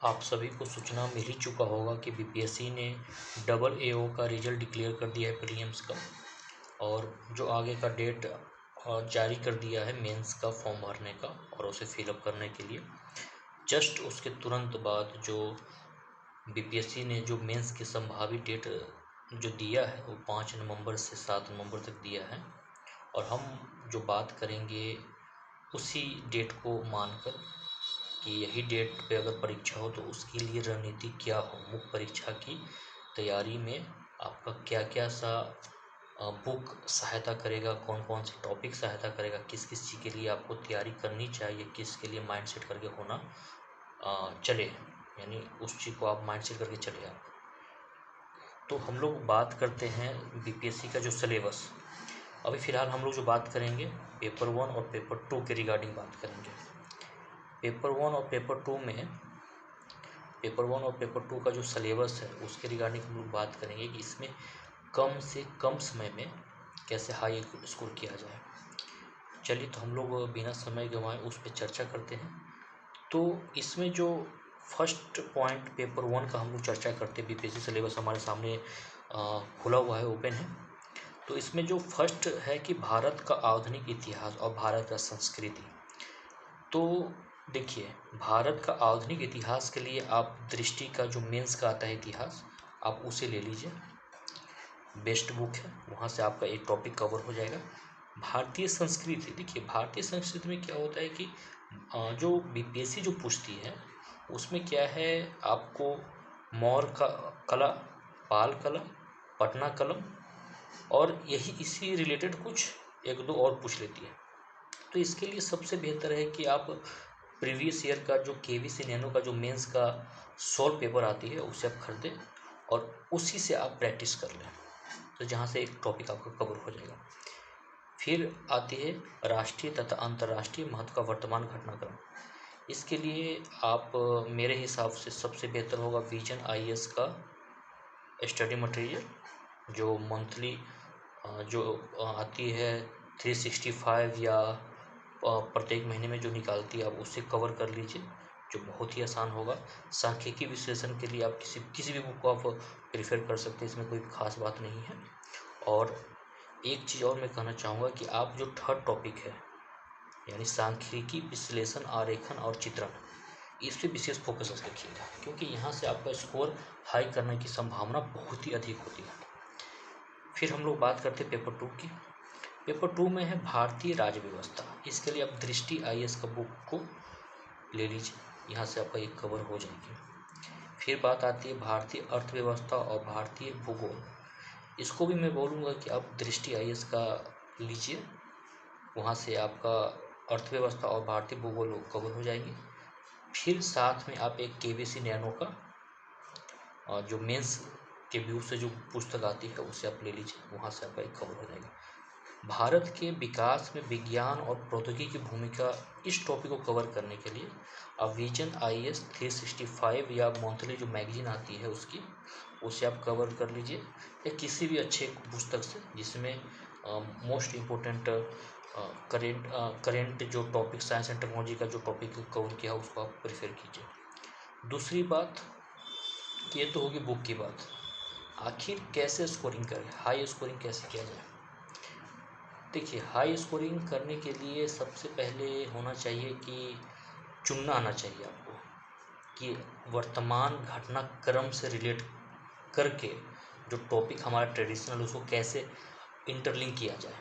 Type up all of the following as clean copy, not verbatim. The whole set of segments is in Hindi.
आप सभी को सूचना मिल ही चुका होगा कि बीपीएससी ने डबल एओ का रिजल्ट डिक्लेयर कर दिया है प्रीलिम्स का। और जो आगे का डेट जारी कर दिया है मेंस का फॉर्म भरने का और उसे फिलअप करने के लिए। जस्ट उसके तुरंत बाद जो बीपीएससी ने जो मेंस की संभावित डेट जो दिया है वो 5 नवंबर से 7 नवंबर तक दिया है। और हम जो बात करेंगे उसी डेट को मानकर कि यही डेट पे अगर परीक्षा हो तो उसके लिए रणनीति क्या हो, मुख्य परीक्षा की तैयारी में आपका क्या क्या सा बुक सहायता करेगा, कौन कौन से टॉपिक सहायता करेगा, किस किस चीज़ के लिए आपको तैयारी करनी चाहिए, किसके लिए माइंड सेट करके होना चले, यानी उस चीज़ को आप माइंड सेट करके चले आप। तो हम लोग बात करते हैं बीपीएससी का जो सिलेबस। अभी फ़िलहाल हम लोग जो बात करेंगे पेपर 1 और पेपर 2 के रिगार्डिंग बात करेंगे। पेपर 1 और पेपर 2 का जो सिलेबस है उसके रिगार्डिंग हम लोग बात करेंगे कि इसमें कम से कम समय में कैसे हाई स्कोर किया जाए। चलिए तो हम लोग बिना समय गंवाए उस पर चर्चा करते हैं। तो इसमें जो फर्स्ट पॉइंट पेपर 1 का हम लोग चर्चा करते हैं, बीपीएससी सिलेबस हमारे सामने खुला हुआ है, ओपन है। तो इसमें जो फर्स्ट है कि भारत का आधुनिक इतिहास और भारत का संस्कृति। तो देखिए, भारत का आधुनिक इतिहास के लिए आप दृष्टि का जो मेंस का आता है इतिहास, आप उसे ले लीजिए, बेस्ट बुक है, वहाँ से आपका एक टॉपिक कवर हो जाएगा। भारतीय संस्कृति, देखिए भारतीय संस्कृति में क्या होता है कि जो बीपीएससी जो पूछती है उसमें क्या है, आपको मौर्य का कला, पाल कला, पटना कलम और यही इसी रिलेटेड कुछ एक दो और पूछ लेती है। तो इसके लिए सबसे बेहतर है कि आप प्रीवियस ईयर का जो केवीसी नैनो का जो मेंस का सॉल्व पेपर आती है उसे आप खरीदें और उसी से आप प्रैक्टिस कर लें, तो जहाँ से एक टॉपिक आपका कवर हो जाएगा। फिर आती है राष्ट्रीय तथा अंतर्राष्ट्रीय महत्व का वर्तमान घटनाक्रम। इसके लिए आप मेरे हिसाब से सबसे बेहतर होगा विजन आईएएस का स्टडी मटेरियल, जो मंथली जो आती है 365 या प्रत्येक महीने में जो निकालती है आप उससे कवर कर लीजिए, जो बहुत ही आसान होगा। सांख्यिकी विश्लेषण के लिए आप किसी भी बुक को आप प्रेफर कर सकते हैं, इसमें कोई खास बात नहीं है। और एक चीज़ और मैं कहना चाहूँगा कि आप जो थर्ड टॉपिक है यानी सांख्यिकी विश्लेषण, आरेखन और चित्रण, इस पर विशेष फोकस रखिएगा, क्योंकि यहाँ से आपका स्कोर हाई करने की संभावना बहुत ही अधिक होती है। फिर हम लोग बात करते हैं पेपर 2 की। पेपर 2 में है भारतीय राज्य व्यवस्था। इसके लिए आप दृष्टि आईएएस का बुक को ले लीजिए, यहाँ से आपका एक कवर हो जाएगी। फिर बात आती है भारतीय अर्थव्यवस्था और भारतीय भूगोल। इसको भी मैं बोलूँगा कि आप दृष्टि आईएएस का लीजिए, वहाँ से आपका अर्थव्यवस्था और भारतीय भूगोल कवर हो जाएंगे। फिर साथ में आप एक केवीसी नैनो का जो मेंस के व्यू से जो पुस्तक आती है उसे आप ले लीजिए, वहाँ से आपका एक कवर हो जाएगा। भारत के विकास में विज्ञान और प्रौद्योगिकी की भूमिका, इस टॉपिक को कवर करने के लिए आप विजन आईएएस 365 या मंथली जो मैगजीन आती है उसकी, उसे आप कवर कर लीजिए, या किसी भी अच्छे पुस्तक से जिसमें मोस्ट इम्पोर्टेंट करेंट जो टॉपिक साइंस एंड टेक्नोलॉजी का जो टॉपिक कवर किया उसको आप प्रेफर कीजिए। दूसरी बात, ये तो होगी बुक की बात। आखिर कैसे स्कोरिंग करें, हाई स्कोरिंग कैसे किया जाए। देखिए, हाई स्कोरिंग करने के लिए सबसे पहले होना चाहिए कि चुनना आना चाहिए आपको कि वर्तमान घटनाक्रम से रिलेट करके जो टॉपिक हमारा ट्रेडिशनल उसको कैसे इंटरलिंक किया जाए।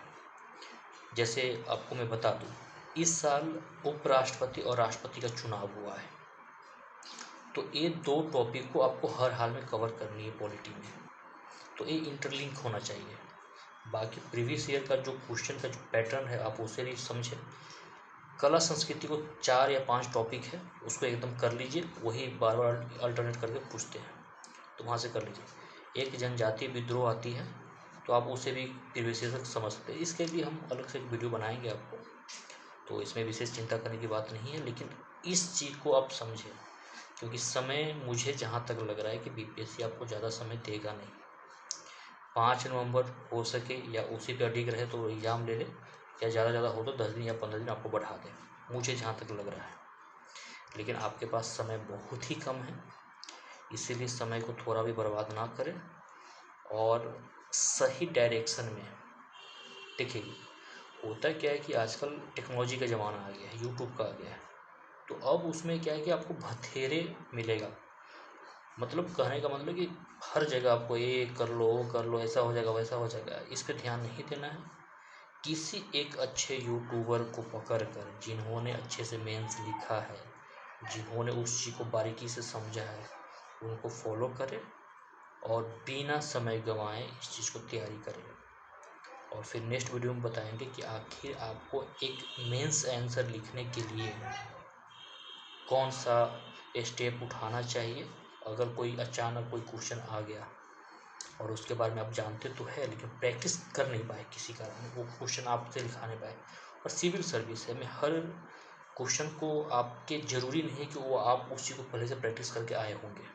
जैसे आपको मैं बता दूं, इस साल उपराष्ट्रपति और राष्ट्रपति का चुनाव हुआ है, तो ये दो टॉपिक को आपको हर हाल में कवर करनी है पॉलिटी में, तो ये इंटरलिंक होना चाहिए। बाकी प्रीवियस ईयर का जो क्वेश्चन का जो पैटर्न है आप उसे भी समझें। कला संस्कृति को 4 या 5 टॉपिक है, उसको एकदम कर लीजिए, वही बार बार अल्टरनेट करके पूछते हैं, तो वहाँ से कर लीजिए। एक जनजातीय विद्रोह आती है, तो आप उसे भी प्रीवियस ईयर तक समझ सकते हैं। इसके लिए हम अलग से एक वीडियो बनाएंगे आपको, तो इसमें विशेष चिंता करने की बात नहीं है, लेकिन इस चीज़ को आप समझें, क्योंकि समय मुझे जहाँ तक लग रहा है कि बीपीएससी आपको ज़्यादा समय देगा नहीं। 5 नवंबर हो सके या उसी पे अडिग रहे तो एग्ज़ाम ले ले, या ज़्यादा हो तो 10 दिन या 15 दिन आपको बढ़ा दें, मुझे जहाँ तक लग रहा है। लेकिन आपके पास समय बहुत ही कम है, इसीलिए समय को थोड़ा भी बर्बाद ना करें और सही डायरेक्शन में। देखिए, होता क्या है कि आजकल टेक्नोलॉजी का ज़माना आ गया है, यूट्यूब का आ गया है, तो अब उसमें क्या है कि आपको बथेरे मिलेगा। मतलब कहने का मतलब कि हर जगह आपको ये कर लो, वो कर लो, ऐसा हो जाएगा, वैसा हो जाएगा। इस पे ध्यान नहीं देना है। किसी एक अच्छे यूट्यूबर को पकड़ कर, जिन्होंने अच्छे से मेंस लिखा है, जिन्होंने उस चीज़ को बारीकी से समझा है, उनको फॉलो करें और बिना समय गंवाए इस चीज़ को तैयारी करें। और फिर नेक्स्ट वीडियो में बताएंगे कि आखिर आपको एक मेंस आंसर लिखने के लिए कौन सा स्टेप उठाना चाहिए। अगर कोई अचानक कोई क्वेश्चन आ गया और उसके बारे में आप जानते तो है, लेकिन प्रैक्टिस कर नहीं पाए, किसी कारण वो क्वेश्चन आपसे लिखा नहीं पाए। और सिविल सर्विस है, में हर क्वेश्चन को आपके ज़रूरी नहीं है कि वो आप उस चीज़ को पहले से प्रैक्टिस करके आए होंगे।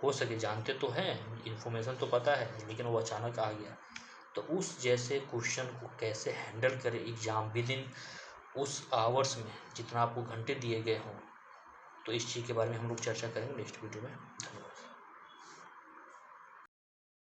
हो सके जानते तो हैं, इन्फॉर्मेशन तो पता है, लेकिन वो अचानक आ गया। तो उस जैसे क्वेश्चन को कैसे हैंडल करें एग्ज़ाम विद इन उस आवर्स में जितना आपको घंटे दिए गए हों, तो इस चीज़ के बारे में हम लोग चर्चा करेंगे नेक्स्ट वीडियो में। धन्यवाद।